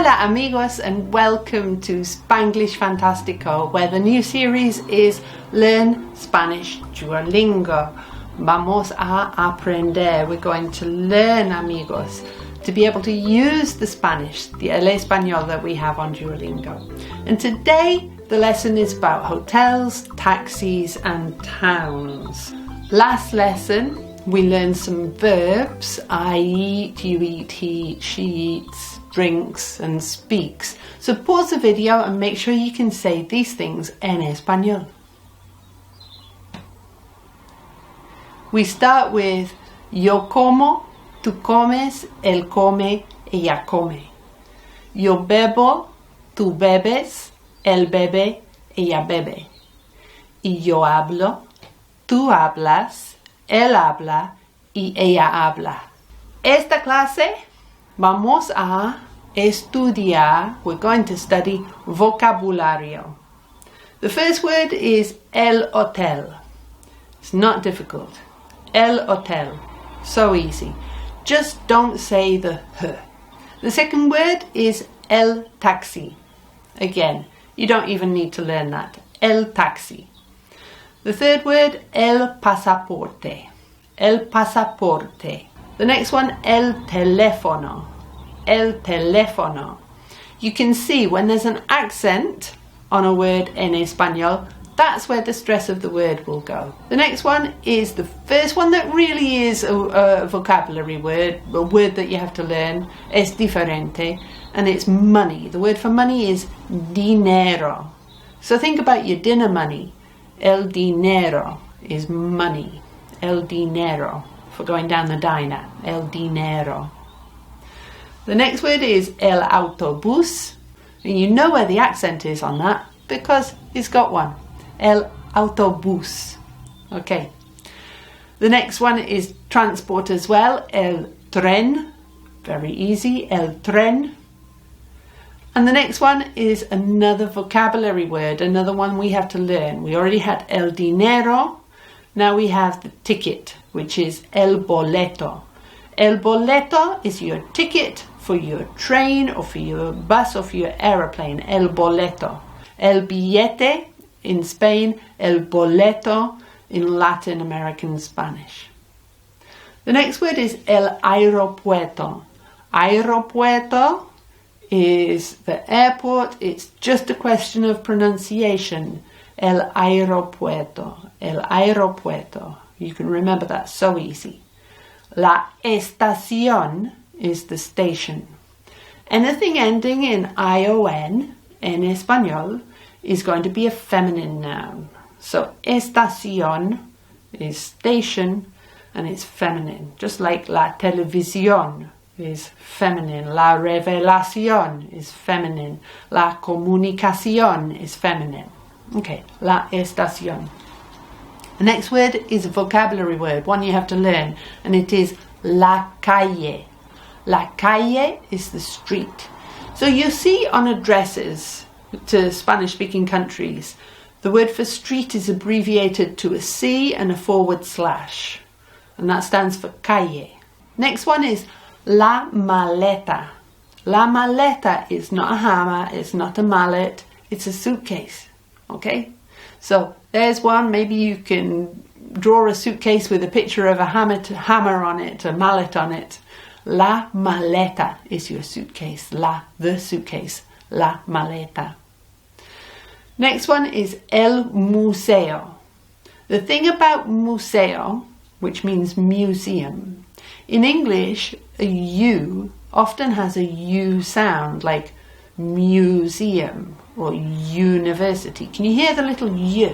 Hola amigos and welcome to Spanglish Fantastico, where the new series is Learn Spanish Duolingo. Vamos a aprender. We're going to learn, amigos, to be able to use the Spanish, el español that we have on Duolingo. And today the lesson is about hotels, taxis and towns. Last lesson we learned some verbs. I eat, you eat, he eats, she eats, drinks and speaks. So pause the video and make sure you can say these things en español. We start with yo como, tú comes, él come, ella come. Yo bebo, tú bebes, él bebe, ella bebe. Y yo hablo, tú hablas, él habla y ella habla. Esta clase vamos a estudiar, we're going to study vocabulario. The first word is el hotel. It's not difficult. El hotel. So easy. Just don't say the h. The second word is el taxi. Again, you don't even need to learn that. El taxi. The third word, el pasaporte. El pasaporte. The next one, el teléfono. El teléfono. You can see when there's an accent on a word en español, that's where the stress of the word will go. The next one is the first one that really is a vocabulary word, a word that you have to learn. Es diferente, and it's money. The word for money is dinero. So think about your dinner money. El dinero is money. El dinero, for going down the diner. El dinero. The next word is el autobús. And you know where the accent is on that because it's got one. El autobús. Okay. The next one is transport as well. El tren. Very easy. El tren. And the next one is another vocabulary word, another one we have to learn. We already had el dinero. Now we have the ticket, which is el boleto. El boleto is your ticket for your train or for your bus or for your aeroplane. El boleto. El billete in Spain, el boleto in Latin American Spanish. The next word is el aeropuerto. Aeropuerto is the airport. It's just a question of pronunciation. El aeropuerto. El aeropuerto. You can remember that so easy. La estación is the station. Anything ending in ion, en español, is going to be a feminine noun. So estación is station and it's feminine. Just like la televisión is feminine. La revelación is feminine. La comunicación is feminine. Okay, la estación. The next word is a vocabulary word, one you have to learn, and it is la calle. La calle is the street. So you see on addresses to Spanish-speaking countries, the word for street is abbreviated to a C and a /, and that stands for calle. Next one is la maleta. La maleta is not a hammer, it's not a mallet, it's a suitcase. Okay? So there's one. Maybe you can draw a suitcase with a picture of a hammer on it, a mallet on it. La maleta is your suitcase. The suitcase. La maleta. Next one is el museo. The thing about museo, which means museum, in English, a U often has a U sound, like museum or university. Can you hear the little U?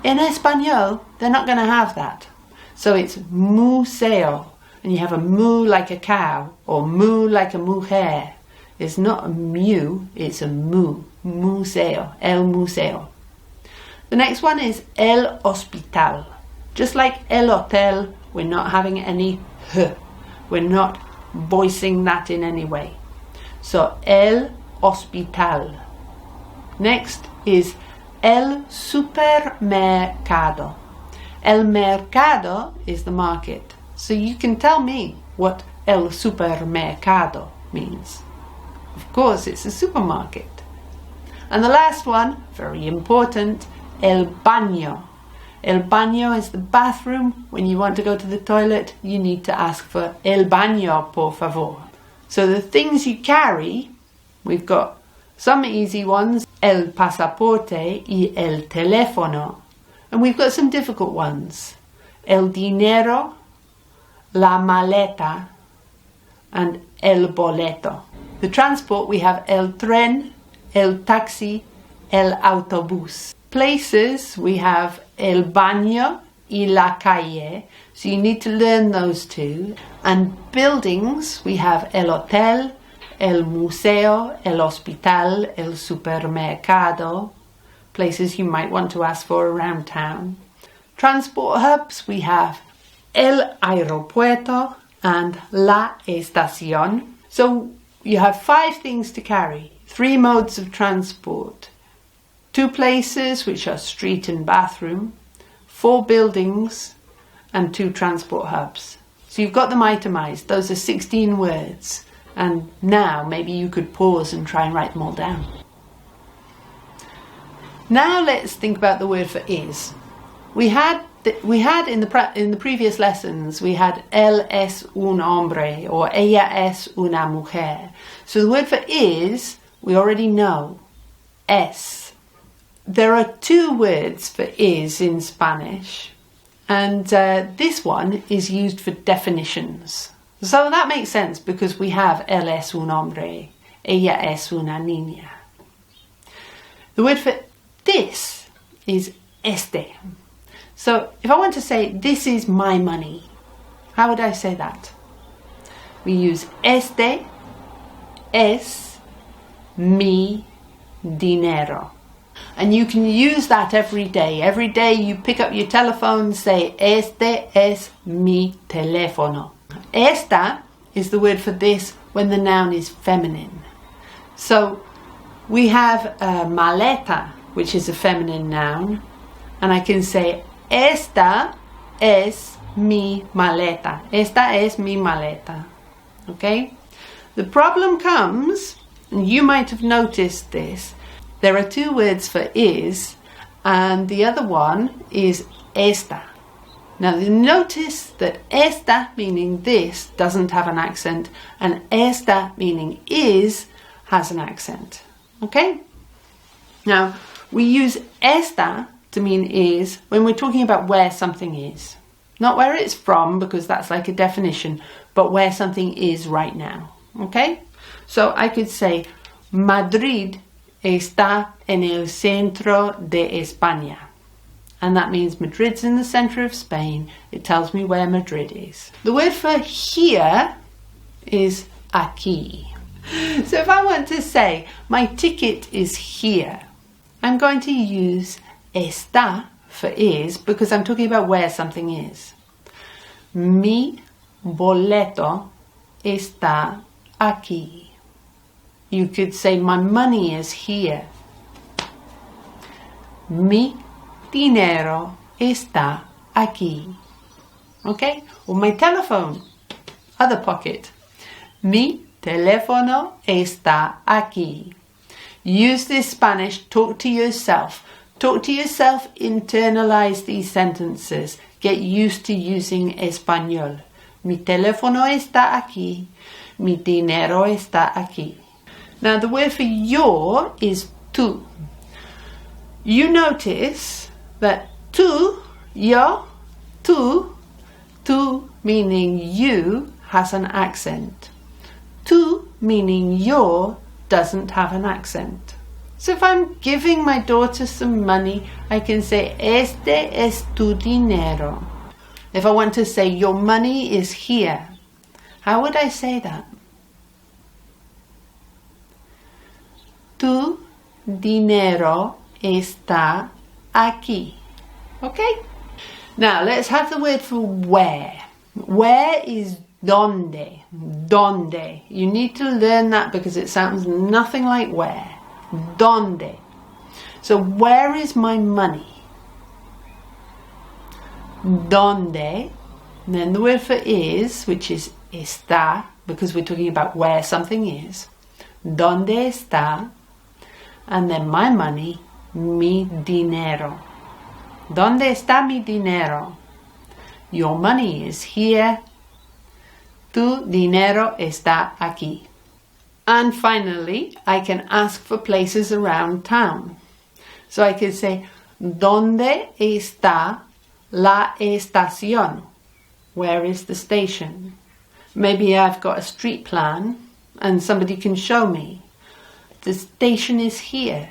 In Espanol, they're not going to have that. So it's museo, and you have a mu like a cow, or mu like a mujer. It's not a mu, it's a mu. Museo, el museo. The next one is el hospital. Just like el hotel, we're not having any h. We're not voicing that in any way. So el hospital. Next is el supermercado. El mercado is the market. So you can tell me what el supermercado means. Of Of course, it's a supermarket. And the last one, very important, el baño. El baño is the bathroom. When you want to go to the toilet, you need to ask for el baño, por favor. So the things you carry, we've got some easy ones, el pasaporte y el teléfono. And we've got some difficult ones, el dinero, la maleta, and el boleto. The transport, we have el tren, el taxi, el autobús. Places, we have el baño y la calle, so you need to learn those two. And buildings, we have el hotel, el museo, el hospital, el supermercado, places you might want to ask for around town. Transport hubs, we have el aeropuerto and la estación. So you have 5 things to carry, 3 modes of transport, 2 places, which are street and bathroom, 4 buildings, and 2 transport hubs. So you've got them itemized. Those are 16 words. And now maybe you could pause and try and write them all down. Now let's think about the word for is. We had in the previous lessons, we had él es un hombre or ella es una mujer. So the word for is, we already know, es. There are 2 words for is in Spanish, and this one is used for definitions. So that makes sense because we have él es un hombre, ella es una niña. The word for this is este. So if I want to say, this is my money, how would I say that? We use este es mi dinero. And you can use that every day. Every day you pick up your telephone, say, este es mi teléfono. Esta is the word for this when the noun is feminine. So we have maleta, which is a feminine noun, and I can say, esta es mi maleta. Esta es mi maleta. Okay? The problem comes, and you might have noticed this, there are 2 words for is, and the other one is esta. Now you notice that esta, meaning this, doesn't have an accent, and esta, meaning is, has an accent. Okay? Now, we use esta to mean is when we're talking about where something is. Not where it's from, because that's like a definition, but where something is right now. Okay? So I could say, Madrid está en el centro de España. And that means Madrid's in the centre of Spain. It tells me where Madrid is. The word for here is aquí. So if I want to say, my ticket is here, I'm going to use está for is because I'm talking about where something is. Mi boleto está aquí. You could say, my money is here. Mi dinero está aquí. Okay? Or my telephone, other pocket. Mi teléfono está aquí. Use this Spanish, talk to yourself. Talk to yourself, internalize these sentences. Get used to using español. Mi teléfono está aquí. Mi dinero está aquí. Now the word for your is tú. You notice that tú, yo, tú meaning you has an accent. Tú meaning your doesn't have an accent. So if I'm giving my daughter some money, I can say, este es tu dinero. If I want to say, your money is here, how would I say that? Tu dinero está aquí. Okay? Now let's have the word for where. Where is donde. Donde. You need to learn that because it sounds nothing like where. Donde. So where is my money? Donde. And then the word for is, which is está, because we're talking about where something is. ¿Dónde está? And then my money, mi dinero. ¿Dónde está mi dinero? Your money is here. Tu dinero está aquí. And finally, I can ask for places around town. So I could say, ¿Dónde está la estación? Where is the station? Maybe I've got a street plan and somebody can show me. The station is here.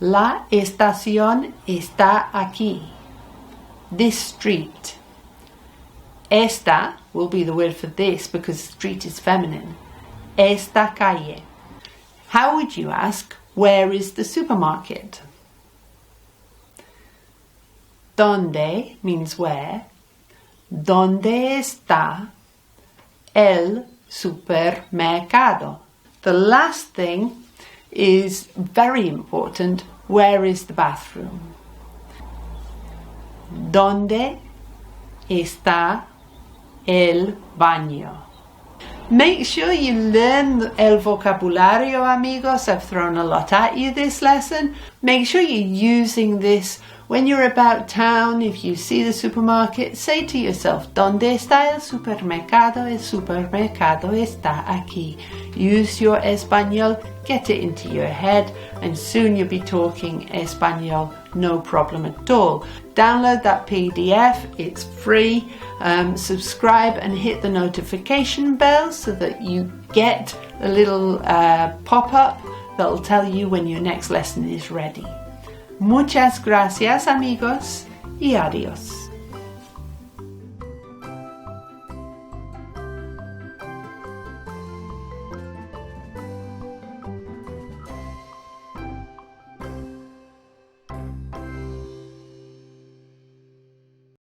La estación está aquí. This street. Esta will be the word for this because street is feminine. Esta calle. How would you ask, where is the supermarket? ¿Dónde means where. ¿Dónde está el supermercado? The last thing is very important. Where is the bathroom? ¿Dónde está el baño? Make sure you learn el vocabulario, amigos. I've thrown a lot at you this lesson. Make sure you're using this when you're about town. If you see the supermarket, say to yourself, ¿Dónde está el supermercado? El supermercado está aquí. Use your español, get it into your head, and soon you'll be talking español, no problem at all. Download that PDF, it's free. Subscribe and hit the notification bell so that you get a little pop-up that'll tell you when your next lesson is ready. Muchas gracias, amigos, y adiós.